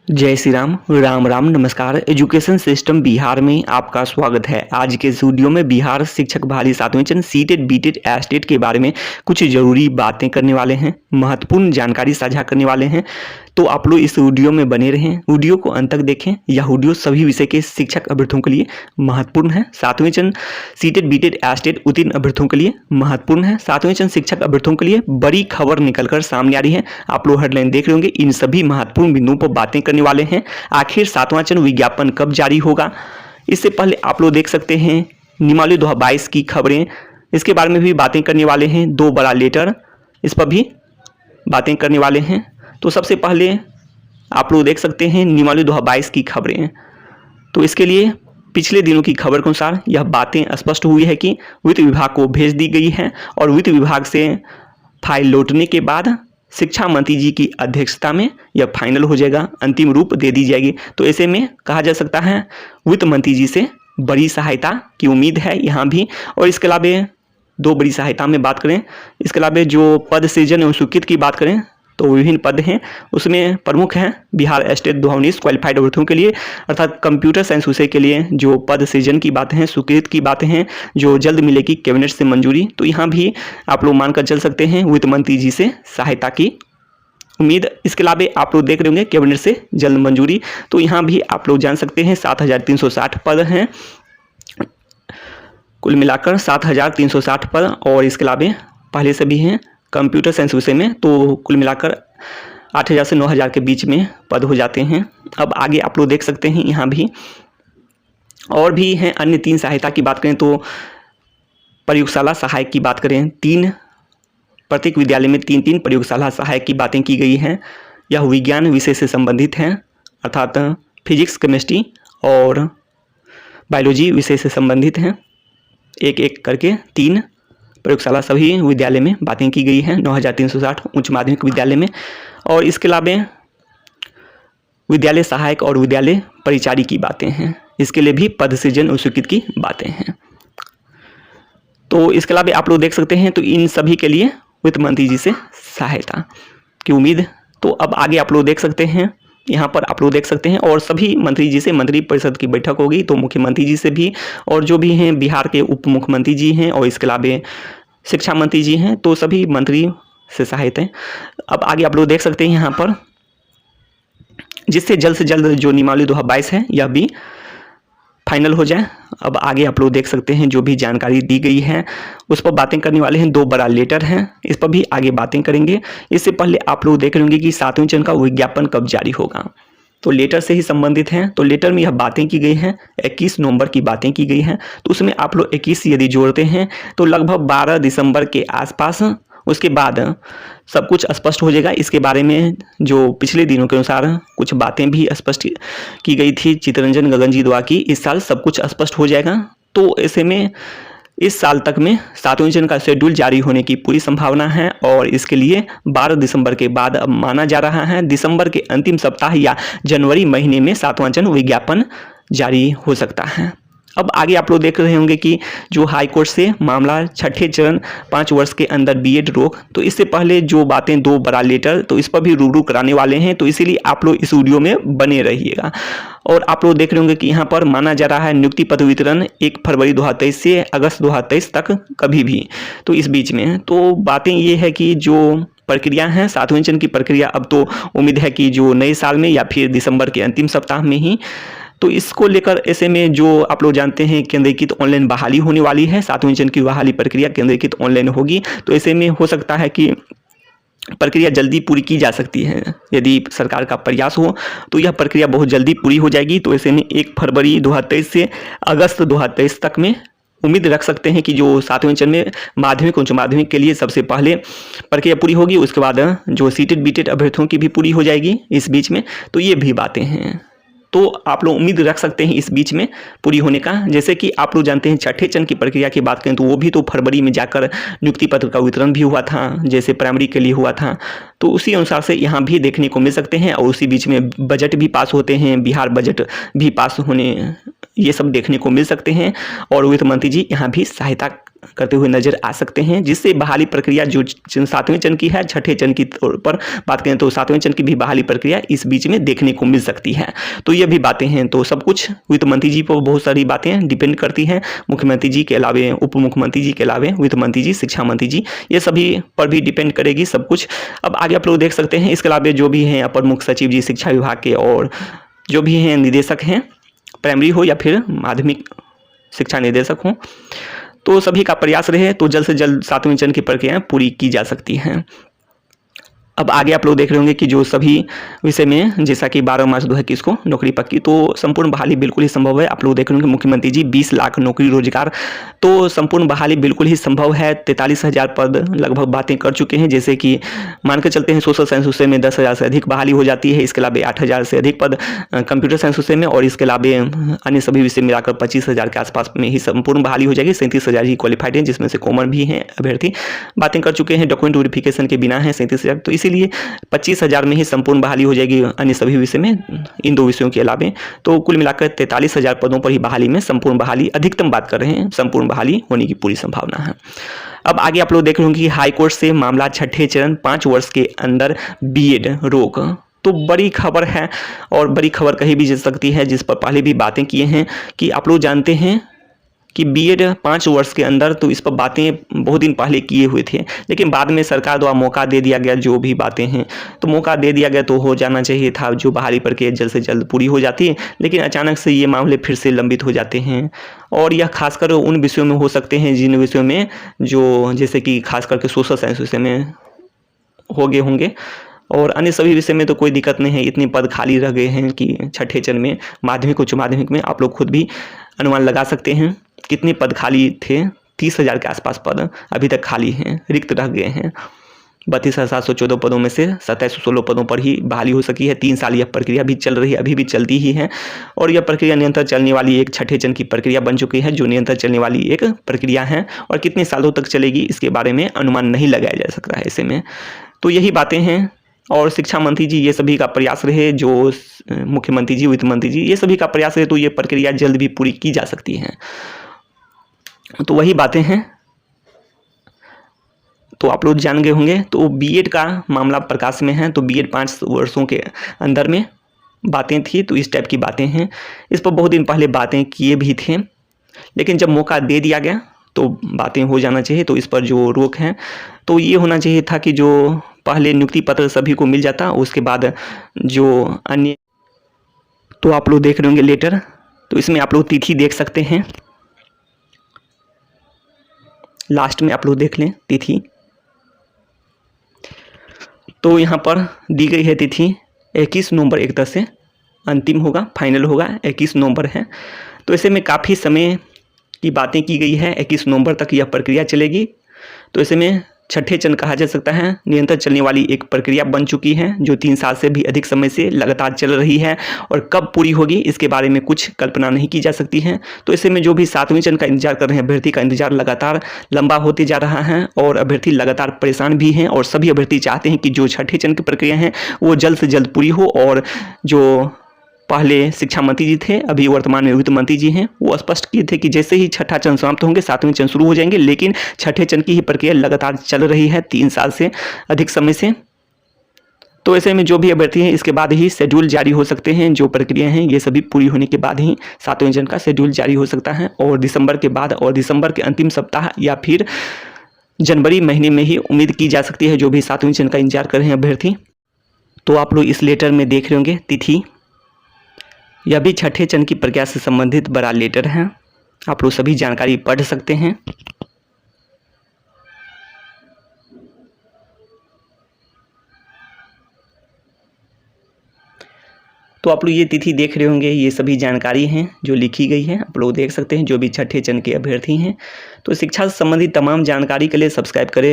जय श्री राम, राम राम, नमस्कार। Education system Bihar में आपका स्वागत है। आज के इस वीडियो में बिहार शिक्षक बहाली 7वें चरण सीटेट बीटेट एस्टेट के बारे में कुछ ज़रूरी बातें करने वाले हैं, महत्वपूर्ण जानकारी साझा करने वाले हैं। तो आप लोग इस वीडियो में बने रहें, वीडियो को अंत तक देखें। यह वीडियो सभी विषय के शिक्षक अभ्यर्थियों के लिए महत्वपूर्ण है। 7वें चरण सीटेट बीटेट एस्टेट उत्तीर्ण अभ्यर्थियों के लिए महत्वपूर्ण है। 7वें चरण शिक्षक अभ्यर्थियों के लिए बड़ी खबर निकलकर सामने आ रही है। आप लोग हेडलाइन देख रहे होंगे, इन सभी महत्वपूर्ण बिंदुओं पर बातें करने वाले हैं। आखिर 7वां चरण विज्ञापन कब जारी होगा, इससे पहले आप लोग देख सकते हैं नियमावली 2022 की खबरें, इसके बारे में भी बातें करने वाले हैं। 2 बड़ा लेटर, इस पर भी बातें करने वाले हैं। तो सबसे पहले आप लोग देख सकते हैं नियमावली 2022 की खबरें। तो इसके लिए पिछले दिनों की खबर के अनुसार यह बातें स्पष्ट हुई है कि वित्त विभाग को भेज दी गई है और वित्त विभाग से फाइल लौटने के बाद शिक्षा मंत्री जी की अध्यक्षता में यह फाइनल हो जाएगा, अंतिम रूप दे दी जाएगी। तो ऐसे में कहा जा सकता है वित्त मंत्री जी से बड़ी सहायता की उम्मीद है यहाँ भी। और इसके अलावा 2 बड़ी सहायता में बात करें, इसके अलावा जो पद सृजन एवं स्वीकृत की बात करें तो विभिन्न पद हैं, उसमें प्रमुख हैं बिहार स्टेट 2019 क्वालिफाइड अभ्यर्थियों के लिए अर्थात कंप्यूटर साइंस विषय के लिए जो पद सृजन की बातें हैं, स्वीकृत की बातें हैं, जो जल्द मिलेगी कैबिनेट से मंजूरी। तो यहाँ भी आप लोग मानकर चल सकते हैं वित्त मंत्री जी से सहायता की उम्मीद। इसके अलावा आप लोग देख रहे होंगे कैबिनेट से जल्द मंजूरी, तो यहाँ भी आप लोग जान सकते हैं 7360 पद हैं, कुल मिलाकर 7360 पद। और इसके अलावा पहले से भी हैं कंप्यूटर साइंस विषय में, तो कुल मिलाकर 8000 से 9000 के बीच में पद हो जाते हैं। अब आगे आप लोग देख सकते हैं यहाँ भी और भी हैं अन्य 3 सहायता की बात करें तो प्रयोगशाला सहायक की बात करें, 3 प्रत्येक विद्यालय में 3-3 प्रयोगशाला सहायक की बातें की गई हैं। यह विज्ञान विषय से संबंधित हैं अर्थात फिजिक्स, केमिस्ट्री और बायोलॉजी विषय से संबंधित हैं। एक एक करके 3 प्रयोगशाला सभी विद्यालय में बातें की गई हैं 9360 उच्च माध्यमिक विद्यालय में। और इसके अलावा विद्यालय सहायक और विद्यालय परिचारी की बातें हैं, इसके लिए भी पद सृजन और स्वीकृत की बातें हैं। तो इसके अलावा आप लोग देख सकते हैं तो इन सभी के लिए वित्त मंत्री जी से सहायता की उम्मीद। तो अब आगे आप लोग देख सकते हैं, यहाँ पर आप लोग देख सकते हैं और सभी मंत्री जी से मंत्री परिषद की बैठक होगी, तो मुख्यमंत्री जी से भी और जो भी हैं बिहार के उप मुख्यमंत्री जी हैं और इसके अलावा शिक्षा मंत्री जी हैं, तो सभी मंत्री से सहायता है। अब आगे आप लोग देख सकते हैं यहाँ पर जिससे जल्द से जल्द जो नियमावली 2022 है यह भी फाइनल हो जाए। अब आगे आप लोग देख सकते हैं जो भी जानकारी दी गई है उस पर बातें करने वाले हैं। 2 बड़ा लेटर हैं, इस पर भी आगे बातें करेंगे। इससे पहले आप लोग देख रहे होंगे कि 7वें चरण का विज्ञापन कब जारी होगा, तो लेटर से ही संबंधित हैं। तो लेटर में यह बातें की गई हैं, 21 नवंबर की बातें की गई हैं। तो उसमें आप लोग 21 यदि जोड़ते हैं तो लगभग 12 दिसंबर के आसपास उसके बाद सब कुछ स्पष्ट हो जाएगा। इसके बारे में जो पिछले दिनों के अनुसार कुछ बातें भी स्पष्ट की गई थी चित्तरंजन गगन जी द्वारा की इस साल सब कुछ स्पष्ट हो जाएगा। तो ऐसे में इस साल तक में 7वें चरण का शेड्यूल जारी होने की पूरी संभावना है और इसके लिए 12 दिसंबर के बाद अब माना जा रहा है दिसंबर के अंतिम सप्ताह या जनवरी महीने में 7वां चरण विज्ञापन जारी हो सकता है। अब आगे आप लोग देख रहे होंगे कि जो हाई कोर्ट से मामला 6ठे चरण 5 वर्ष के अंदर बीएड रोक, तो इससे पहले जो बातें 2 बड़ा लेटर, तो इस पर भी रूबरू कराने वाले हैं। तो इसीलिए आप लोग इस वीडियो में बने रहिएगा। और आप लोग देख रहे होंगे कि यहाँ पर माना जा रहा है नियुक्ति पत्र वितरण 1 फरवरी 2023 से अगस्त 2023 तक कभी भी, तो इस बीच में तो बातें ये है कि जो प्रक्रिया है 7वें चरण की प्रक्रिया अब तो उम्मीद है कि जो नए साल में या फिर दिसंबर के अंतिम सप्ताह में ही, तो इसको लेकर ऐसे में जो आप लोग जानते हैं केंद्रीकृत ऑनलाइन बहाली होने वाली है। 7वें चरण की बहाली प्रक्रिया केंद्रीकृत ऑनलाइन होगी, तो ऐसे में हो सकता है कि प्रक्रिया जल्दी पूरी की जा सकती है। यदि सरकार का प्रयास हो तो यह प्रक्रिया बहुत जल्दी पूरी हो जाएगी। तो ऐसे में 1 फरवरी 2023 से अगस्त 2023 तक में उम्मीद रख सकते हैं कि जो 7वें चरण में माध्यमिक उच्च माध्यमिक के लिए सबसे पहले प्रक्रिया पूरी होगी, उसके बाद जो सीटेट बीटेट अभ्यर्थियों की भी पूरी हो जाएगी इस बीच में। तो ये भी बातें हैं, तो आप लोग उम्मीद रख सकते हैं इस बीच में पूरी होने का। जैसे कि आप लोग जानते हैं 6ठे चरण की प्रक्रिया की बात करें तो वो भी तो फरवरी में जाकर नियुक्ति पत्र का वितरण भी हुआ था, जैसे प्राइमरी के लिए हुआ था। तो उसी अनुसार से यहाँ भी देखने को मिल सकते हैं और उसी बीच में बजट भी पास होते हैं, बिहार बजट भी पास होने ये सब देखने को मिल सकते हैं और वित्त मंत्री जी यहाँ भी सहायता करते हुए नजर आ सकते हैं, जिससे बहाली प्रक्रिया जो 7वें चरण की है, 6ठे चरण की तौर पर बात करें तो 7वें चरण की भी बहाली प्रक्रिया इस बीच में देखने को मिल सकती है। तो ये भी बातें हैं। तो सब कुछ वित्त मंत्री जी पर बहुत सारी बातें डिपेंड करती हैं, मुख्यमंत्री जी के अलावे, उप मुख्यमंत्री जी के अलावे वित्त मंत्री जी, शिक्षा मंत्री जी, ये सभी पर भी डिपेंड करेगी सब कुछ। अब आगे आप लोग देख सकते हैं, इसके अलावा जो भी हैं अपर मुख्य सचिव जी शिक्षा विभाग के और जो भी हैं निदेशक हैं, प्राइमरी हो या फिर माध्यमिक शिक्षा निदेशक हो, तो सभी का प्रयास रहे तो जल्द से जल्द 7वें चरण की प्रक्रियाएं पूरी की जा सकती हैं। अब आगे आप लोग देख रहे होंगे कि जो सभी विषय में जैसा कि 12 मार्च 2021 को नौकरी पक्की, तो संपूर्ण बहाली बिल्कुल ही संभव है। आप लोग देख रहे होंगे मुख्यमंत्री जी 20 लाख नौकरी रोजगार, तो संपूर्ण बहाली बिल्कुल ही संभव है। 43,000 पद लगभग बातें कर चुके हैं, जैसे कि मान के चलते हैं सोशल साइंस विषय में 10,000 से अधिक बहाली हो जाती है, इसके अलावा 8,000 से अधिक पद कंप्यूटर साइंस विषय में, और इसके अलावा अन्य सभी विषय मिलाकर 25,000 के आसपास में ही संपूर्ण बहाली हो जाएगी। 37,000 ही क्वालिफाइड हैं, जिसमें से कॉमन भी हैं अभ्यर्थी, बातें कर चुके हैं। डॉक्यूमेंट वेरिफिकेशन के बिना है 37,000, तो इसीलिए 25,000 में ही संपूर्ण बहाली हो जाएगी अन्य सभी विषय में, इन 2 विषयों के अलावा। तो कुल मिलाकर 43,000 पदों पर ही बहाली में संपूर्ण बहाली, अधिकतम बात कर रहे हैं, संपूर्ण बहाली होने की पूरी संभावना है। अब आगे आप लोग देख रहे होंगे कि हाईकोर्ट से मामला 6ठे चरण 5 वर्ष के अंदर बीएड रोक, तो बड़ी खबर है और बड़ी खबर कही भी जा सकती है, जिस पर पहले भी बातें किए हैं कि आप लोग जानते हैं कि बीएड 5 वर्ष के अंदर, तो इस पर बातें बहुत दिन पहले किए हुए थे, लेकिन बाद में सरकार द्वारा मौका दे दिया गया, जो भी बातें हैं तो मौका दे दिया गया, तो हो जाना चाहिए था, जो बहाली प्रक्रिया जल्द से जल्द पूरी हो जाती है, लेकिन अचानक से ये मामले फिर से लंबित हो जाते हैं। और यह खासकर उन विषयों में हो सकते हैं जिन विषयों में जो जैसे कि खास करके सोशल साइंस विषय में हो गए होंगे, और अन्य सभी विषय में तो कोई दिक्कत नहीं है। इतने पद खाली रह गए हैं कि 6ठे चरण में माध्यमिक उच्च माध्यमिक में आप लोग खुद भी अनुमान लगा सकते हैं कितने पद खाली थे। 30,000 के आसपास पद अभी तक खाली हैं, रिक्त रह गए हैं। 32,714 पदों में से 2716 पदों पर ही बहाली हो सकी है। 3 साल यह प्रक्रिया भी चल रही है, अभी भी चलती ही है, और यह प्रक्रिया निरंतर चलने वाली एक 6ठे चरण की प्रक्रिया बन चुकी है, जो निरंतर चलने वाली एक प्रक्रिया है, और कितने सालों तक चलेगी इसके बारे में अनुमान नहीं लगाया जा सकता है ऐसे में। तो यही बातें हैं, और शिक्षा मंत्री जी ये सभी का प्रयास रहे, जो मुख्यमंत्री जी, वित्त मंत्री जी, ये सभी का प्रयास रहे, तो ये प्रक्रिया जल्द भी पूरी की जा सकती है। तो वही बातें हैं, तो आप लोग जान गए होंगे। तो बीएड का मामला प्रकाश में है, तो बीएड 5 वर्षों के अंदर में बातें थी, तो इस टाइप की बातें हैं। इस पर बहुत दिन पहले बातें किए भी थे, लेकिन जब मौका दे दिया गया तो बातें हो जाना चाहिए। तो इस पर जो रोक है, तो ये होना चाहिए था कि जो पहले नियुक्ति पत्र सभी को मिल जाता, उसके बाद जो अन्य, तो आप लोग देख रहे होंगे लेटर, तो इसमें आप लोग तिथि देख सकते हैं, लास्ट में आप लोग देख लें तिथि, तो यहाँ पर दी गई है तिथि 21 नवंबर, एक तरह से अंतिम होगा, फाइनल होगा 21 नवंबर है। तो ऐसे में काफ़ी समय की बातें की गई है, 21 नवंबर तक यह प्रक्रिया चलेगी। तो ऐसे में 6ठे चरण कहा जा सकता है, निरंतर चलने वाली एक प्रक्रिया बन चुकी है, जो 3 साल से भी अधिक समय से लगातार चल रही है, और कब पूरी होगी इसके बारे में कुछ कल्पना नहीं की जा सकती है। तो ऐसे में जो भी 7वें चरण का इंतजार कर रहे हैं अभ्यर्थी, का इंतजार लगातार लंबा होते जा रहा है, और अभ्यर्थी लगातार परेशान भी हैं, और सभी अभ्यर्थी चाहते हैं कि जो 6ठे चरण की प्रक्रिया है वो जल्द से जल्द पूरी हो। और जो पहले शिक्षा मंत्री जी थे, अभी वर्तमान में वित्त मंत्री जी हैं, वो स्पष्ट किए थे कि जैसे ही 6ठा चरण समाप्त होंगे 7वें चरण शुरू हो जाएंगे, लेकिन 6ठे चरण की ही प्रक्रिया लगातार चल रही है 3 साल से अधिक समय से। तो ऐसे में जो भी अभ्यर्थी हैं इसके बाद ही शेड्यूल जारी हो सकते हैं, जो प्रक्रिया हैं ये सभी पूरी होने के बाद ही 7वें चरण का शेड्यूल जारी हो सकता है, और दिसंबर के बाद, और दिसंबर के अंतिम सप्ताह या फिर जनवरी महीने में ही उम्मीद की जा सकती है, जो भी 7वें चरण का इंतजार कर रहे हैं अभ्यर्थी। तो आप लोग इस लेटर में देख रहे होंगे तिथि, यह भी 6ठे चरण की प्रक्रिया से संबंधित बड़ा लेटर है, आप लोग सभी जानकारी पढ़ सकते हैं। तो आप लोग ये तिथि देख रहे होंगे, ये सभी जानकारी हैं जो लिखी गई है, आप लोग देख सकते हैं, जो भी 6ठे चरण के अभ्यर्थी हैं। तो शिक्षा से संबंधित तमाम जानकारी के लिए सब्सक्राइब करें।